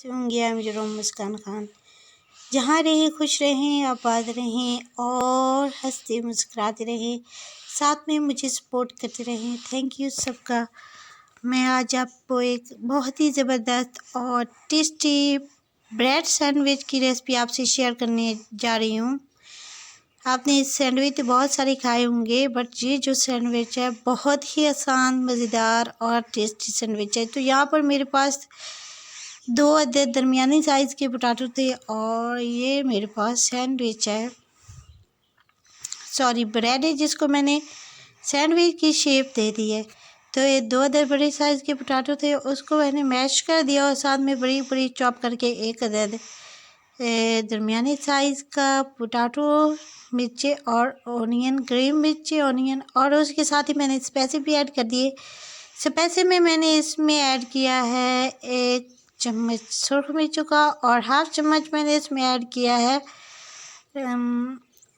कैसे होंगे? I am जरूर मुस्कान खान। जहाँ रहें खुश रहें, आबाद रहें और हंसते मुस्कुराते रहें, साथ में मुझे सपोर्ट करते रहें। थैंक यू सबका। मैं आज आपको एक बहुत ही ज़बरदस्त और टेस्टी ब्रेड सैंडविच की रेसिपी आपसे शेयर करने जा रही हूँ। आपने इस सैंडविच तो बहुत सारे खाए होंगे, बट ये जो सैंडविच है बहुत ही आसान, मज़ेदार और टेस्टी सैंडविच है। तो यहाँ पर मेरे पास 2 अदद दरमियानी साइज़ के पोटैटो थे और ये मेरे पास सैंडविच है, सॉरी ब्रेड है, जिसको मैंने सैंडविच की शेप दे दी है। तो ये 2 अदद बड़े साइज़ के पोटैटो थे, उसको मैंने मैश कर दिया और साथ में बड़ी बड़ी चॉप करके 1 अदद दरमियानी साइज़ का पोटैटो, मिर्ची और ऑनियन, ग्रीन मिर्ची, ऑनियन, और उसके साथ ही मैंने स्पाइसी भी ऐड कर दिए। स्पाइसी में मैंने इसमें ऐड किया है 1 चम्मच सुरख मिर्चों का और हाफ चम्मच मैंने इसमें ऐड किया है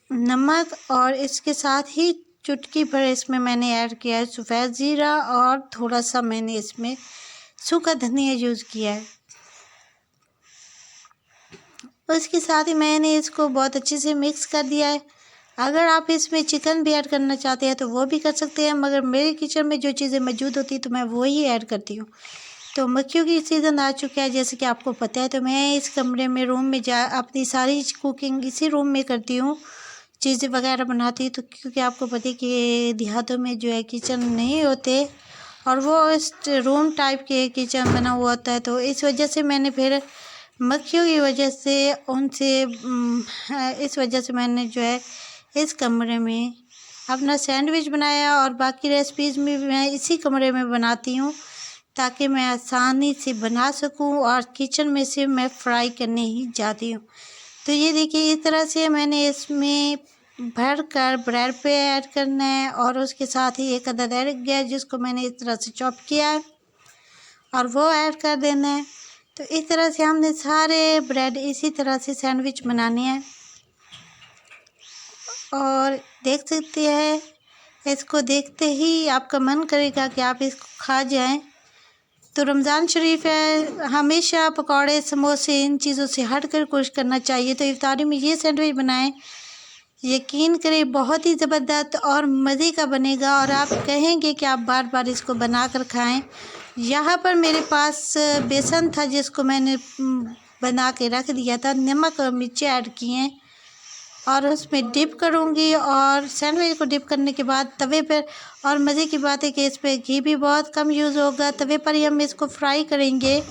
नमक, और इसके साथ ही चुटकी भर इसमें मैंने ऐड किया है सफ़ेद ज़ीरा और थोड़ा सा मैंने इसमें सूखा धनिया यूज़ किया है। उसके साथ ही मैंने इसको बहुत अच्छे से मिक्स कर दिया है। अगर आप इसमें चिकन भी ऐड करना चाहते हैं तो वो भी कर सकते हैं, मगर मेरे किचन में जो चीज़ें मौजूद होती हैं तो मैं वो ही ऐड करती हूँ। तो मक्खियों की सीज़न आ चुका है, जैसे कि आपको पता है, तो मैं इस कमरे में रूम में अपनी सारी कुकिंग इसी रूम में करती हूँ, चीज़ें वगैरह बनाती हूँ। तो क्योंकि आपको पता है कि देहातों में जो है किचन नहीं होते और वो इस रूम टाइप के किचन बना हुआ होता है, तो इस वजह से मैंने फिर मक्खियों की वजह से इस वजह से मैंने जो है इस कमरे में अपना सैंडविच बनाया। और बाकी रेसिपीज़ में भी मैं इसी कमरे में बनाती हूँ ताकि मैं आसानी से बना सकूँ, और किचन में से मैं फ्राई करने ही जाती हूँ। तो ये देखिए, इस तरह से मैंने इसमें भर कर ब्रेड पे ऐड करना है और उसके साथ ही 1 अदद एग गया जिसको मैंने इस तरह से चॉप किया है और वो ऐड कर देना है। तो इस तरह से हमने सारे ब्रेड इसी तरह से सैंडविच बनाने हैं और देख सकते हैं, इसको देखते ही आपका मन करेगा कि आप इसको खा जाएं। तो रमज़ान शरीफ है, हमेशा पकौड़े, समोसे, इन चीज़ों से हट कर कोशिश करना चाहिए। तो इफ्तारी में ये सैंडविच बनाएं, यकीन करें बहुत ही ज़बरदस्त और मज़े का बनेगा और आप कहेंगे कि आप बार बार इसको बना कर खाएँ। यहाँ पर मेरे पास बेसन था जिसको मैंने बना के रख दिया था, नमक और मिर्ची ऐड किए हैं और उसमें डिप करूँगी। और सैंडविच को डिप करने के बाद तवे पर, और मज़े की बात है कि इस पर घी भी बहुत कम यूज़ होगा, तवे पर ही हम इसको फ्राई करेंगे।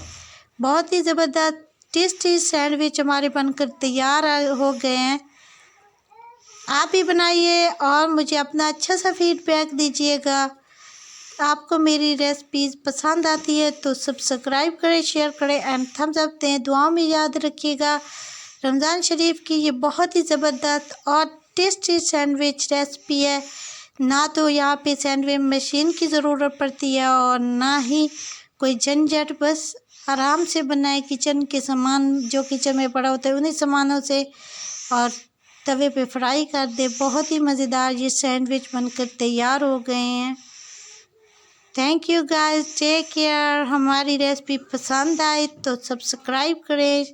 बहुत ही ज़बरदस्त टेस्टी सैंडविच हमारे बनकर तैयार हो गए हैं। आप भी बनाइए और मुझे अपना अच्छा सा फीडबैक दीजिएगा। आपको मेरी रेसिपीज़ पसंद आती है तो सब्सक्राइब करें, शेयर करें एंड थम्स अप दें। दुआओं में याद रखिएगा। रमज़ान शरीफ की ये बहुत ही ज़बरदस्त और टेस्टी सैंडविच रेसिपी है। ना तो यहाँ पे सैंडविच मशीन की ज़रूरत पड़ती है और ना ही कोई झंझट, बस आराम से बनाए किचन के सामान जो किचन में पड़ा होता है उन्हीं सामानों से, और तवे पे फ्राई कर दे। बहुत ही मज़ेदार ये सैंडविच बनकर तैयार हो गए हैं। Thank you guys, take care. हमारी रेसिपी पसंद आए तो सब्सक्राइब करें।